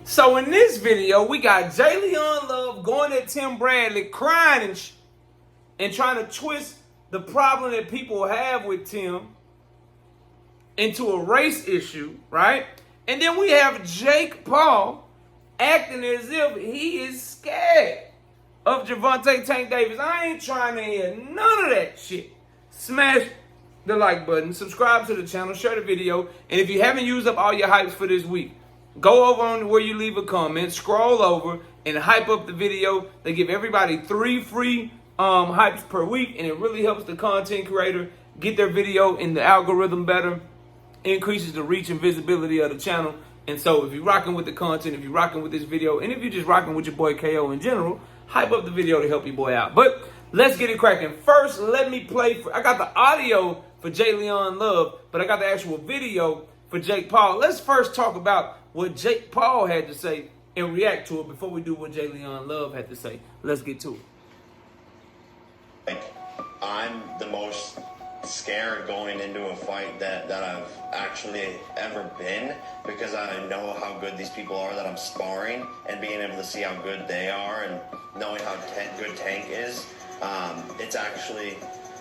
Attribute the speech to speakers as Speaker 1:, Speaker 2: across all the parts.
Speaker 1: So in this video, we got Jalen Love going at Tim Bradley, crying and trying to twist the problem that people have with Tim into a race issue, right? And then we have Jake Paul acting as if he is scared of Gervonta Tank Davis. I ain't trying to hear none of that shit. Smash the like button, subscribe to the channel, share the video, and if you haven't used up all your hypes for this week, go over on where you leave a comment, scroll over, and hype up the video. They give everybody 3 free hypes per week, and it really helps the content creator get their video in the algorithm better, increases the reach and visibility of the channel. And so if you're rocking with the content, if you're rocking with this video, and if you're just rocking with your boy KO in general, hype up the video to help your boy out. But let's get it cracking. First, let me play. I got the audio for Jalen Love, but I got the actual video for Jake Paul. Let's first talk about what Jake Paul had to say and react to it before we do what Jalen Love had to say. Let's get to it.
Speaker 2: Like, I'm the most scared going into a fight that I've actually ever been, because I know how good these people are that I'm sparring, and being able to see how good they are and knowing how good Tank is, it's actually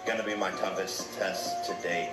Speaker 2: going to be my toughest test to date.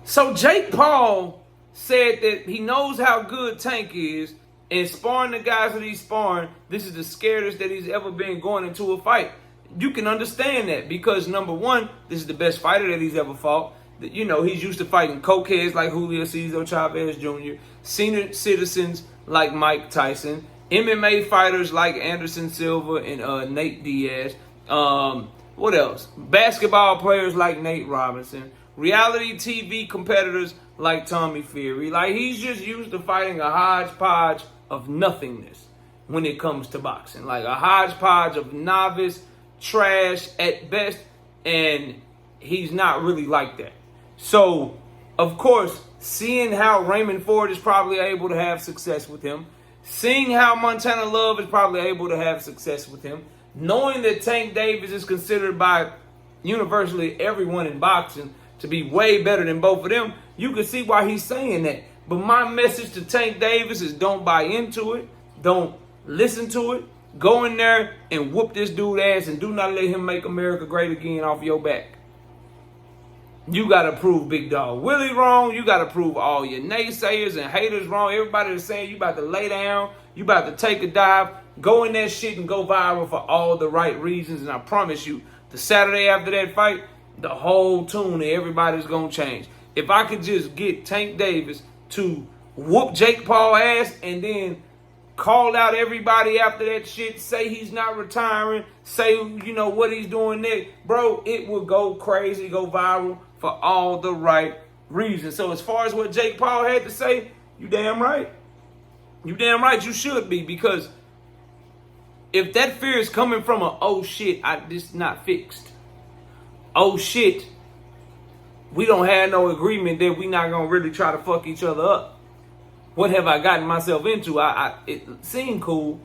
Speaker 1: So Jake Paul said that he knows how good Tank is, and sparring the guys that he's sparring, this is the scariest that he's ever been going into a fight. You can understand that because, number one, this is the best fighter that he's ever fought. You know, he's used to fighting cokeheads like Julio Cesar Chavez Jr., senior citizens like Mike Tyson, MMA fighters like Anderson Silva and Nate Diaz. What else? Basketball players like Nate Robinson. Reality TV competitors like Tommy Fury. Like, he's just used to fighting a hodgepodge of nothingness when it comes to boxing. Like a hodgepodge of novice trash at best, and he's not really like that. So, of course, seeing how Raymond Ford is probably able to have success with him, seeing how Montana Love is probably able to have success with him, knowing that Tank Davis is considered by universally everyone in boxing to be way better than both of them, you can see why he's saying that. But my message to Tank Davis is don't buy into it. Don't listen to it. Go in there and whoop this dude's ass, and do not let him make America great again off your back. You got to prove Big Dog Willie wrong. You got to prove all your naysayers and haters wrong. Everybody that's saying you about to lay down, you about to take a dive, go in that shit and go viral for all the right reasons. And I promise you, the Saturday after that fight, the whole tune of everybody's going to change. If I could just get Tank Davis to whoop Jake Paul ass and then call out everybody after that shit, say he's not retiring, say, you know, what he's doing next, bro, it will go crazy, go viral for all the right reasons. So as far as what Jake Paul had to say, you damn right. You damn right you should be, because if that fear is coming from a, oh shit, this not fixed. Oh shit, we don't have no agreement that we not gonna really try to fuck each other up. What have I gotten myself into? It seemed cool,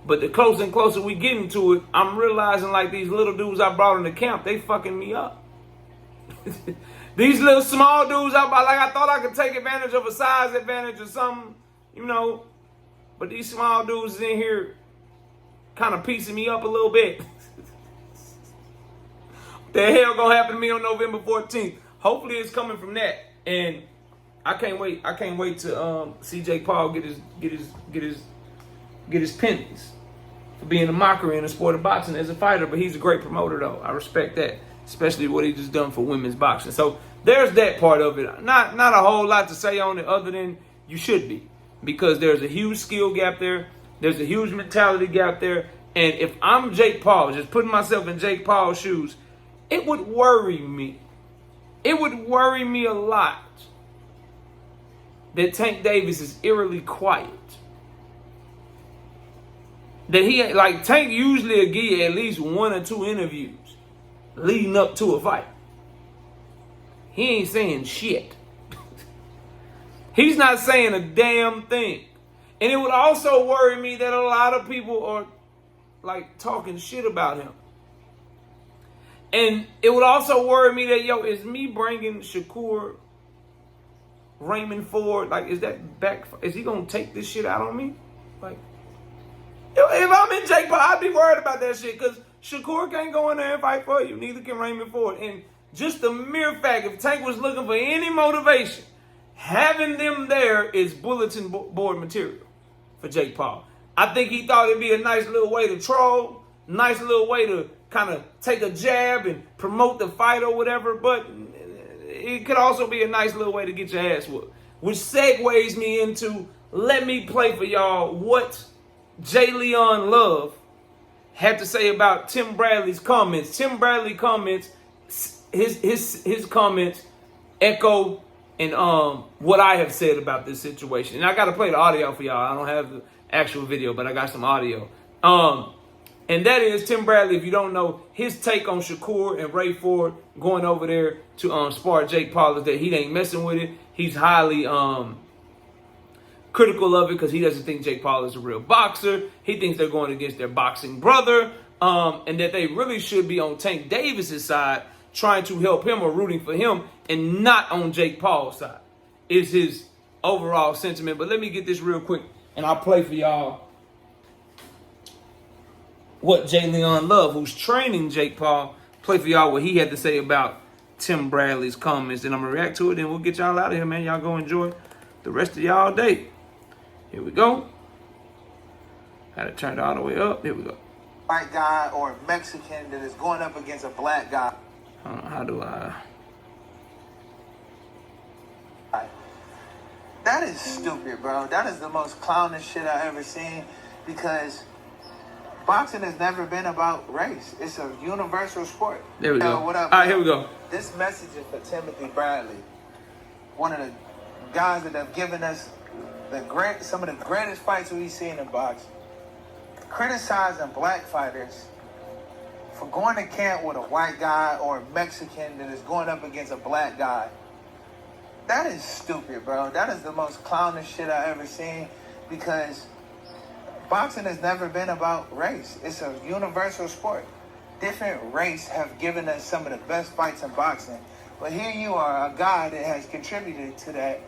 Speaker 1: but the closer and closer we get into it, I'm realizing like these little dudes I brought into camp, they fucking me up. These little small dudes, I thought I could take advantage of a size advantage or something, you know, but these small dudes is in here kind of piecing me up a little bit. What the hell gonna happen to me on November 14th? Hopefully it's coming from that. And I can't wait. I can't wait to see Jake Paul get his pennies for being a mockery in the sport of boxing as a fighter. But he's a great promoter, though. I respect that, especially what he just done for women's boxing. So there's that part of it. Not a whole lot to say on it other than you should be, because there's a huge skill gap there. There's a huge mentality gap there. And if I'm Jake Paul, just putting myself in Jake Paul's shoes, it would worry me. It would worry me a lot that Tank Davis is eerily quiet. That he, like, Tank usually will give you at least 1 or 2 interviews leading up to a fight. He ain't saying shit. He's not saying a damn thing. And it would also worry me that a lot of people are, like, talking shit about him. And it would also worry me that, yo, is me bringing Shakur Raymond Ford, like, is he gonna take this shit out on me? Like, if I'm in Jake Paul, I'd be worried about that shit, because Shakur can't go in there and fight for you. Neither can Raymond Ford. And just the mere fact, if Tank was looking for any motivation, having them there is bulletin board material for Jake Paul. I think he thought it'd be a nice little way to troll, nice little way to kind of take a jab and promote the fight or whatever, but it could also be a nice little way to get your ass whooped. Which segues me into, let me play for y'all what J. Leon Love had to say about Tim Bradley's comments. Tim Bradley comments, his comments echo and what I have said about this situation. And I got to play the audio for y'all. I don't have the actual video, but I got some audio. And that is Tim Bradley, if you don't know, his take on Shakur and Ray Ford going over there to spar Jake Paul is that he ain't messing with it. He's highly critical of it because he doesn't think Jake Paul is a real boxer. He thinks they're going against their boxing brother, and that they really should be on Tank Davis's side, trying to help him or rooting for him, and not on Jake Paul's side, is his overall sentiment. But let me get this real quick, and I'll play for y'all what J. Leon Love, who's training Jake Paul, play for y'all what he had to say about Tim Bradley's comments. And I'm going to react to it, and we'll get y'all out of here, man. Y'all go enjoy the rest of y'all day. Here we go. Had to turn it all the way up. Here we go.
Speaker 3: White guy or a Mexican that is going up against a black guy.
Speaker 1: How do I...
Speaker 3: That is stupid, bro. That is the most clownish shit I ever seen, because boxing has never been about race. It's a universal sport.
Speaker 1: There we go.
Speaker 3: What up?
Speaker 1: All right, here we go.
Speaker 3: This message is for Timothy Bradley, one of the guys that have given us some of the greatest fights we've seen in boxing. Criticizing black fighters for going to camp with a white guy or a Mexican that is going up against a black guy. That is stupid, bro. That is the most clownish shit I ever seen, because boxing has never been about race. It's a universal sport. Different race have given us some of the best fights in boxing. But here you are, a guy that has contributed to that,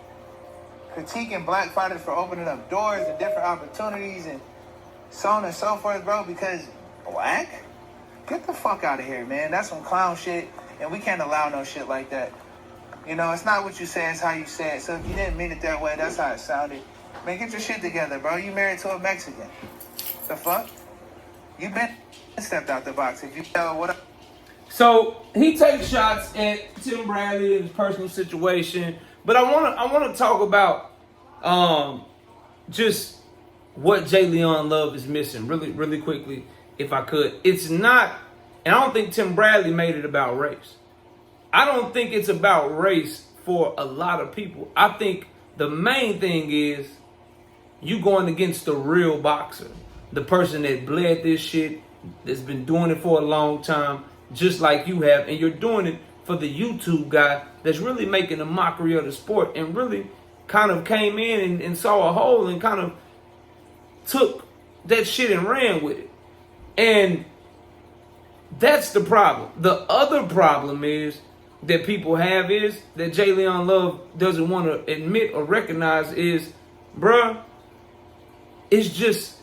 Speaker 3: critiquing black fighters for opening up doors and different opportunities and so on and so forth, bro, because black? Get the fuck out of here, man. That's some clown shit, and we can't allow no shit like that. You know, it's not what you say, it's how you say it. So if you didn't mean it that way, that's how it sounded. Man, get your shit together, bro. You married to a Mexican. The fuck? You been stepped out the box. If you tell what up.
Speaker 1: So he takes shots at Tim Bradley in his personal situation, but I want to talk about just what J. Leon Love is missing really quickly, if I could. It's not, and I don't think Tim Bradley made it about race. I don't think it's about race for a lot of people. I think the main thing is you going against the real boxer, the person that bled this shit, that's been doing it for a long time, just like you have, and you're doing it for the YouTube guy that's really making a mockery of the sport and really kind of came in and saw a hole and kind of took that shit and ran with it. And that's the problem. The other problem is that people have is that J. Leon Love doesn't want to admit or recognize is, bruh, it's just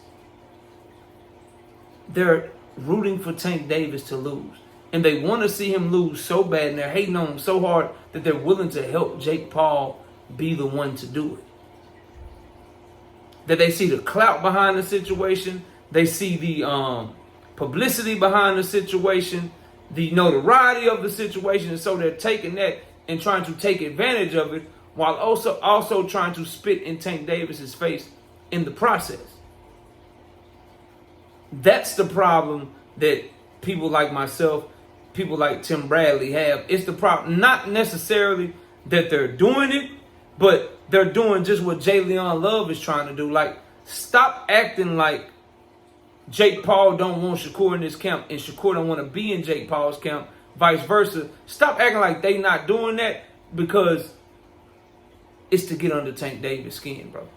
Speaker 1: they're rooting for Tank Davis to lose. And they want to see him lose so bad, and they're hating on him so hard that they're willing to help Jake Paul be the one to do it. That they see the clout behind the situation. They see the publicity behind the situation, the notoriety of the situation, and so they're taking that and trying to take advantage of it, while also trying to spit in Tank Davis's face in the process. That's the problem that people like myself, people like Tim Bradley have. It's the problem, not necessarily that they're doing it, but they're doing just what J. Leon Love is trying to do. Like, stop acting like Jake Paul don't want Shakur in his camp and Shakur don't want to be in Jake Paul's camp, vice versa. Stop acting like they not doing that, because it's to get under Tank Davis' skin, bro.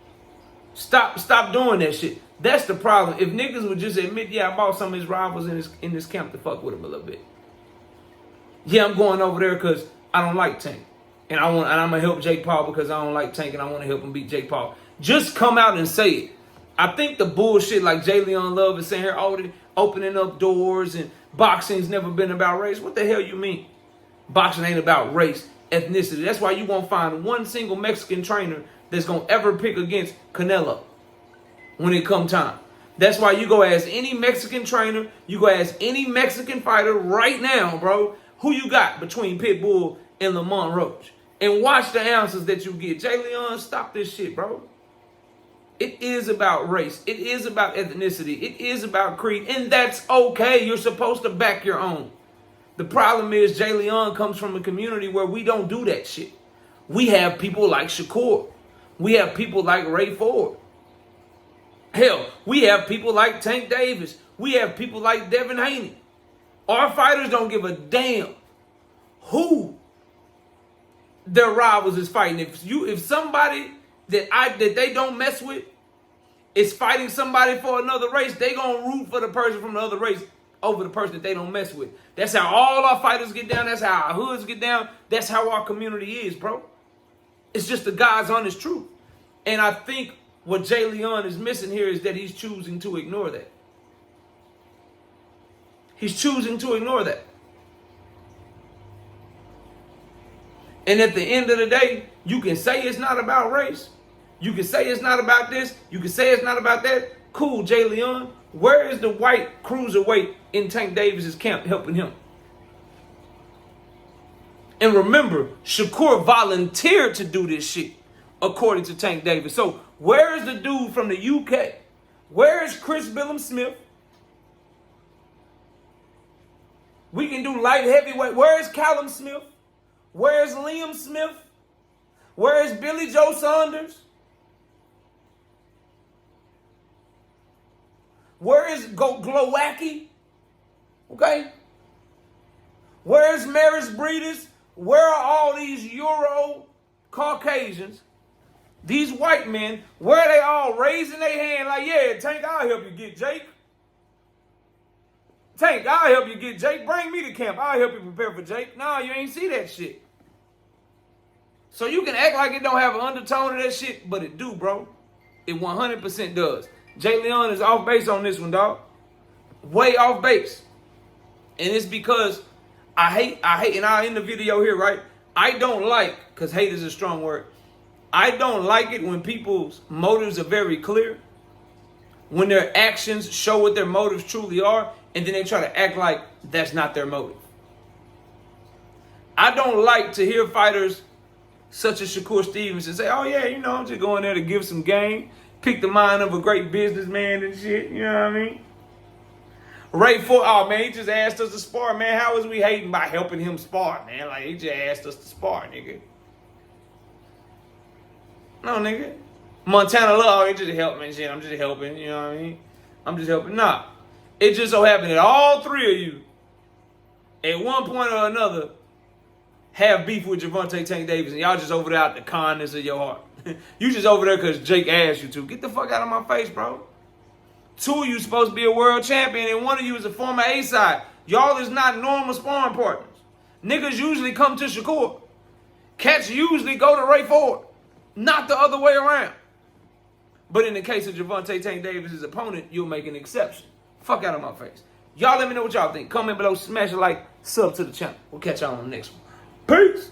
Speaker 1: Stop doing that shit. That's the problem. If niggas would just admit, yeah, I bought some of his rivals in this camp to fuck with him a little bit. Yeah, I'm going over there because I don't like Tank. and I'm gonna help Jake Paul because I don't like Tank and I want to help him beat Jake Paul. Just come out and say it. I think the bullshit like Jalen Love is saying here, opening up doors and boxing's never been about race. What the hell you mean? Boxing ain't about race, ethnicity. That's why you won't find one single Mexican trainer that's gonna ever pick against Canelo when it come time. That's why you go ask any Mexican trainer, you go ask any Mexican fighter right now, bro, who you got between Pitbull and Lamont Roach. And watch the answers that you get. Jay Leon, stop this shit, bro. It is about race. It is about ethnicity. It is about creed. And that's okay. You're supposed to back your own. The problem is Jay Leon comes from a community where we don't do that shit. We have people like Shakur. We have people like Ray Ford. Hell, we have people like Tank Davis. We have people like Devin Haney. Our fighters don't give a damn who their rivals is fighting. If somebody that they don't mess with is fighting somebody for another race, they gonna root for the person from the other race over the person that they don't mess with. That's how all our fighters get down. That's how our hoods get down. That's how our community is, bro. It's just the God's honest truth. And I think what Jay Leon is missing here is that he's choosing to ignore that. He's choosing to ignore that. And at the end of the day, you can say it's not about race. You can say it's not about this. You can say it's not about that. Cool, Jay Leon. Where is the white cruiserweight in Tank Davis's camp helping him? And remember, Shakur volunteered to do this shit, according to Tank Davis. So where is the dude from the UK? Where is Chris Billum-Smith? We can do light heavyweight. Where is Callum Smith? Where is Liam Smith? Where is Billy Joe Saunders? Where is Glowacki? Okay? Where is Maris Breeders? Where are all these Euro Caucasians? These white men, where are they all raising their hand like, yeah, Tank, I'll help you get Jake. Tank, I'll help you get Jake. Bring me to camp. I'll help you prepare for Jake. No, you ain't see that shit. So you can act like it don't have an undertone of that shit, but it do, bro. It 100% does. Jay Leon is off base on this one, dog. Way off base. And it's because I hate, and I'll end the video here, right? I don't like, because hate is a strong word. I don't like it when people's motives are very clear, when their actions show what their motives truly are, and then they try to act like that's not their motive. I don't like to hear fighters such as Shakur Stevenson say, oh yeah, you know, I'm just going there to give some game, pick the mind of a great businessman and shit, you know what I mean? Ray Ford, oh man, he just asked us to spar, man. How was we hating by helping him spar, man? Like, he just asked us to spar, nigga. No, nigga. Montana Love, he just helped me and shit. I'm just helping, you know what I mean? I'm just helping. Nah. It just so happened that all three of you, at one point or another, have beef with Gervonta Tank Davis, and y'all just over there out the kindness of your heart. You just over there because Jake asked you to. Get the fuck out of my face, bro. Two of you supposed to be a world champion, and one of you is a former A-side. Y'all is not normal sparring partners. Niggas usually come to Shakur. Cats usually go to Ray Ford. Not the other way around. But in the case of Gervonta Tank Davis' opponent, you'll make an exception. Fuck out of my face. Y'all let me know what y'all think. Comment below, smash a like, sub to the channel. We'll catch y'all on the next one. Peace.